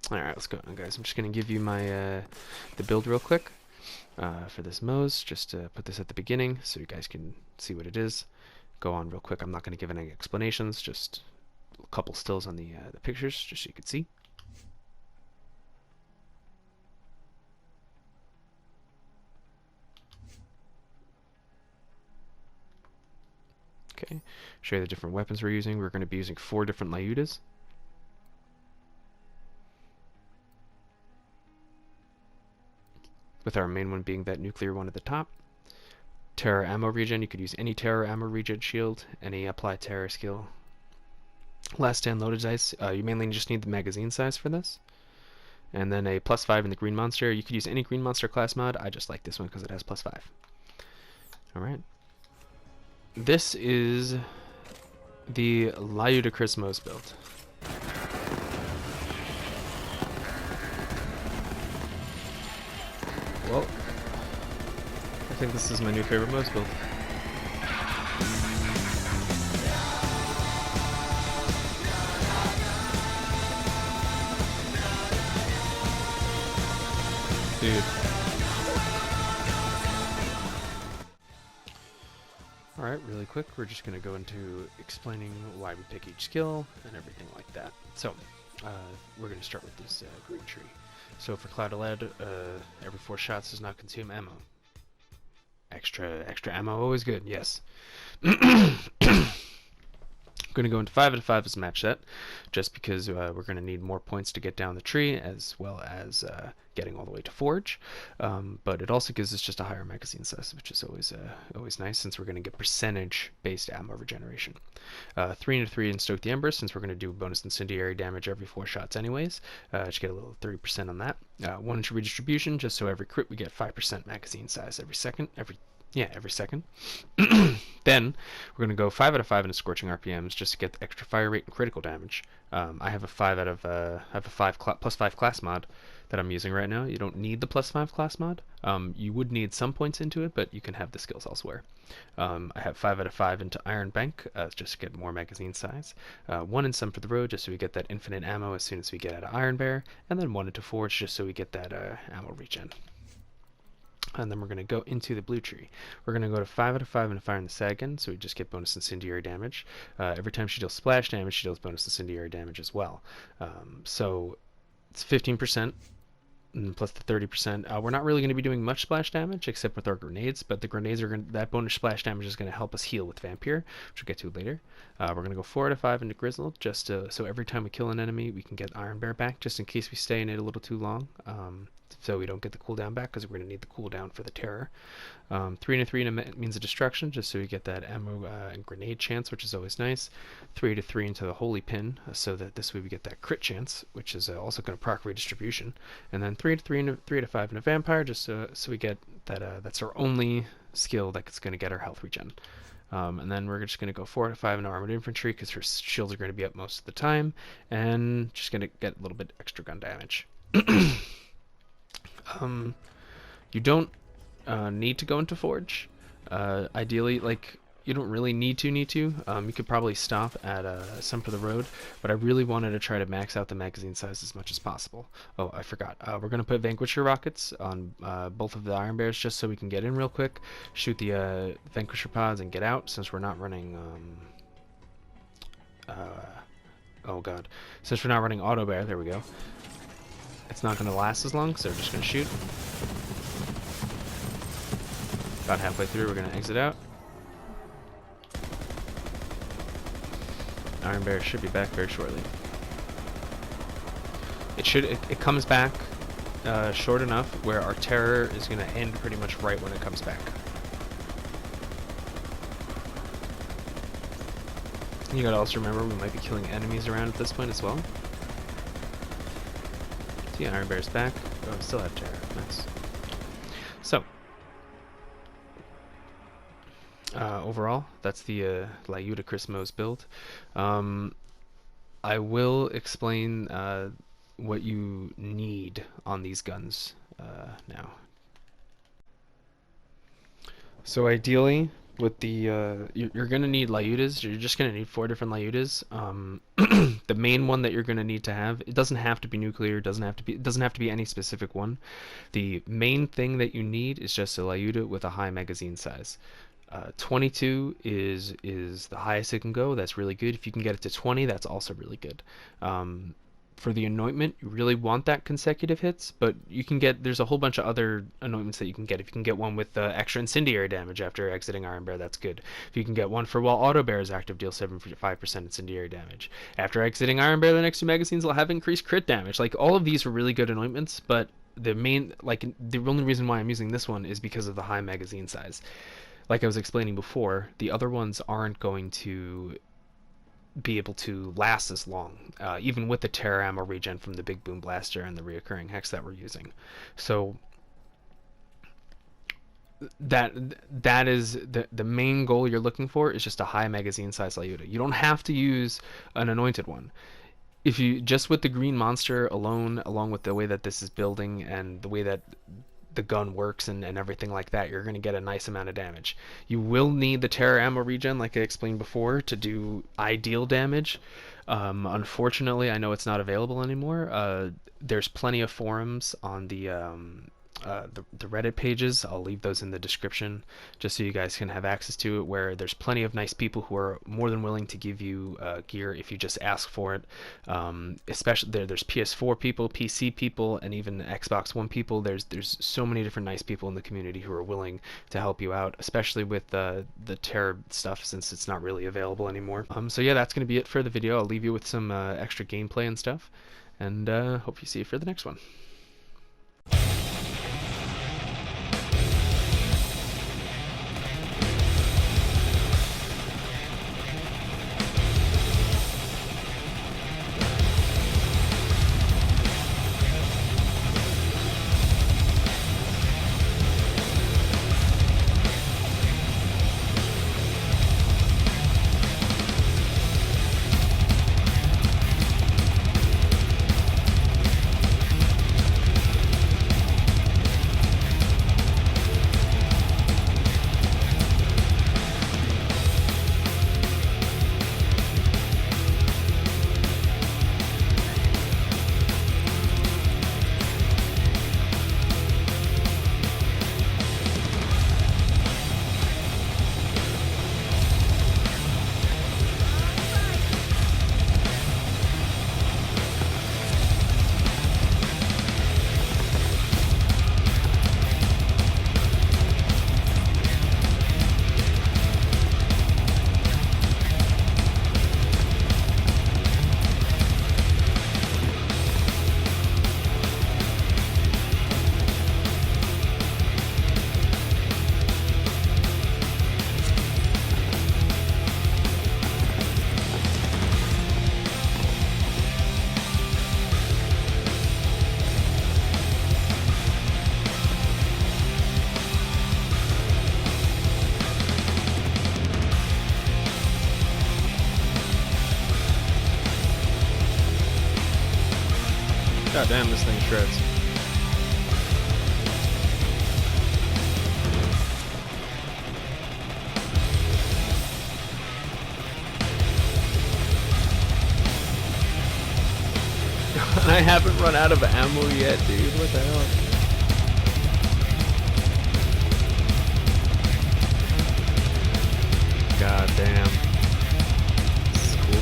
Alright, let's go on, guys. I'm just going to give you my the build real quick for this Moze. Just to put this at the beginning so you guys can see what it is. Go on real quick. I'm not going to give any explanations, just a couple stills on the pictures, just so you can see. Okay, show you the different weapons we're using. We're going to be using 4 different Lyudas. With our main one being that nuclear one at the top. Terror ammo regen, you could use any terror ammo regen shield, any apply terror skill. Last stand loaded dice, you mainly just need the magazine size for this. And then a +5 in the green monster. You could use any green monster class mod. I just like this one because it has +5. Alright. This is the Lyudacris Moze build. Well, I think this is my new favorite Moze build. Dude. Alright, really quick, we're just going to go into explaining why we pick each skill and everything like that. So, we're going to start with this green tree. So for Cloud of Lead, every 4 shots does not consume ammo. Extra ammo, always good, yes. Going to go into 5 out of 5 as a match set, just because we're going to need more points to get down the tree, as well as getting all the way to Forge. But it also gives us just a higher magazine size, which is always nice, since we're going to get percentage-based ammo regeneration. 3 into 3 in Stoke the Ember, since we're going to do bonus incendiary damage every 4 shots anyways. Just get a little 30% on that. 1 inch redistribution, just so every crit we get 5% magazine size every second. Every second. Then we're going to go 5 out of 5 into Scorching RPMs just to get the extra fire rate and critical damage. I have a 5 out of +5 class mod that I'm using right now. You don't need the +5 class mod. You would need some points into it, but you can have the skills elsewhere. I have 5 out of 5 into Iron Bank just to get more magazine size. 1 in Some for the Road just so we get that infinite ammo as soon as we get out of Iron Bear, and then 1 into Forge just so we get that ammo regen. And then we're going to go into the blue tree. We're going to go to 5 out of 5 into Fire in the Sagan, so we just get bonus incendiary damage. Every time she deals splash damage, she deals bonus incendiary damage as well. So it's 15%. Plus the 30%. We're not really going to be doing much splash damage except with our grenades, but the grenades are that bonus splash damage is going to help us heal with Vampire, which we'll get to later. We're going to go 4 out of 5 into Grizzle, just so every time we kill an enemy, we can get Iron Bear back, just in case we stay in it a little too long. So we don't get the cooldown back, because we're going to need the cooldown for the Terror. 3 into 3 into Means of Destruction, just so we get that ammo and grenade chance, which is always nice. 3 to 3 into the Holy Pin, so that this way we get that crit chance, which is also going to proc redistribution. And then 3 to 5 into Vampire, just so we get that. That's our only skill that's going to get our health regen. And then we're just going to go 4 out of 5 into Armored Infantry, because her shields are going to be up most of the time, and just going to get a little bit extra gun damage. You don't need to go into Forge. Ideally, like, you don't really need to. You could probably stop at Some for the Road, but I really wanted to try to max out the magazine size as much as possible. Oh, I forgot. We're going to put Vanquisher rockets on both of the Iron Bears just so we can get in real quick, shoot the Vanquisher pods, and get out, since we're not running... oh god. Since we're not running Auto Bear, there we go. It's not going to last as long, so we're just going to shoot. About halfway through, we're going to exit out. Iron Bear should be back very shortly. It comes back short enough where our Terror is going to end pretty much right when it comes back. You gotta also remember we might be killing enemies around at this point as well. See, Iron Bear's back. Oh, still have Terror. Nice. So, overall, that's the Lyudacris Moze build. I will explain what you need on these guns now. So ideally, with the you're gonna need Lyudas. You're just gonna need 4 different Lyudas. The main one that you're gonna need to have, it doesn't have to be nuclear. It doesn't have to be any specific one. The main thing that you need is just a Lyuda with a high magazine size. 22 is the highest it can go. That's really good. If you can get it to 20, that's also really good. For the anointment, you really want that consecutive hits, but you can get, there's a whole bunch of other anointments that you can get. If you can get one with extra incendiary damage after exiting Iron Bear, that's good. If you can get one for while Auto Bear is active, deal 75% incendiary damage. After exiting Iron Bear, the next 2 magazines will have increased crit damage. Like, all of these are really good anointments, but the main, like, the only reason why I'm using this one is because of the high magazine size. Like I was explaining before, the other ones aren't going to be able to last as long, even with the Terror Ammo regen from the Big Boom Blaster and the reoccurring Hex that we're using. So that is the main goal you're looking for, is just a high magazine size Lyuda. You don't have to use an anointed one. If you just with the green monster alone, along with the way that this is building and the way that the gun works and everything like that, you're going to get a nice amount of damage. You will need the Terror Ammo regen, like I explained before, to do ideal damage. Unfortunately, I know it's not available anymore. There's plenty of forums on the Reddit pages. I'll leave those in the description just so you guys can have access to it, where there's plenty of nice people who are more than willing to give you gear if you just ask for it. Especially there's PS4 people, PC people, and even Xbox One people. There's so many different nice people in the community who are willing to help you out, especially with the Terror stuff, since it's not really available anymore. So yeah, that's going to be it for the video. I'll leave you with some extra gameplay and stuff, and hope you see you for the next one. God damn, this thing shreds. And I haven't run out of ammo yet, dude. What the hell? God damn. This is cool.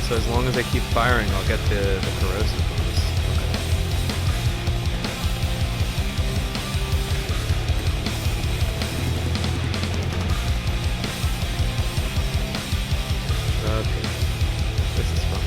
So as long as I keep firing, I'll get the corrosive bonus. Okay. This is fun.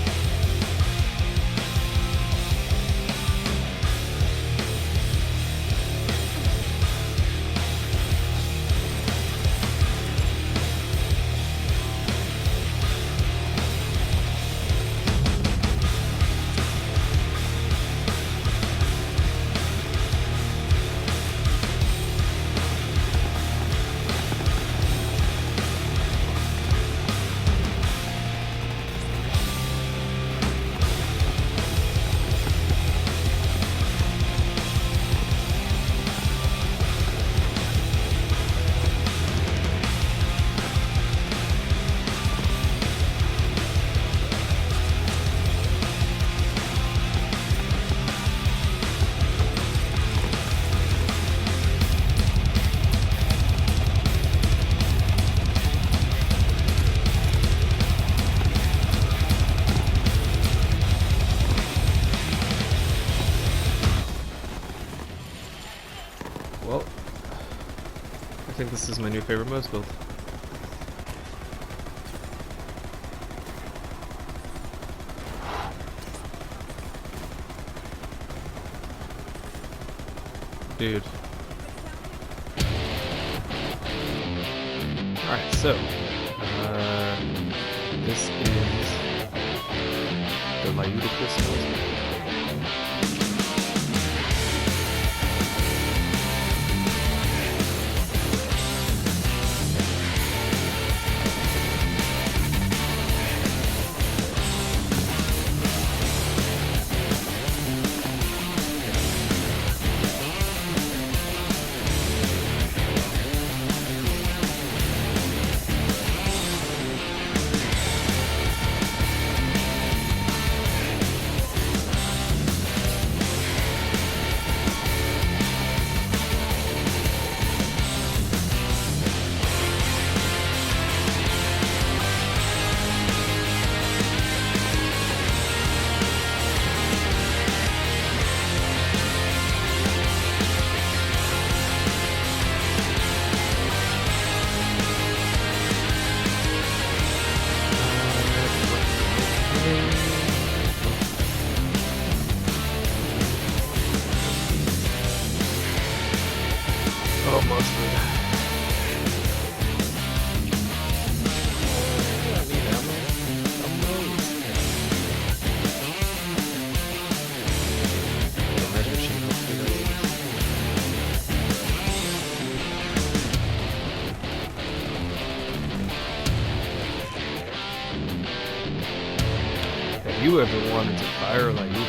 think this is my new favorite Moze build. Dude. Alright, so this is the Lyudacris Moze. Oh, mostly. Have you ever wanted to fire like you do?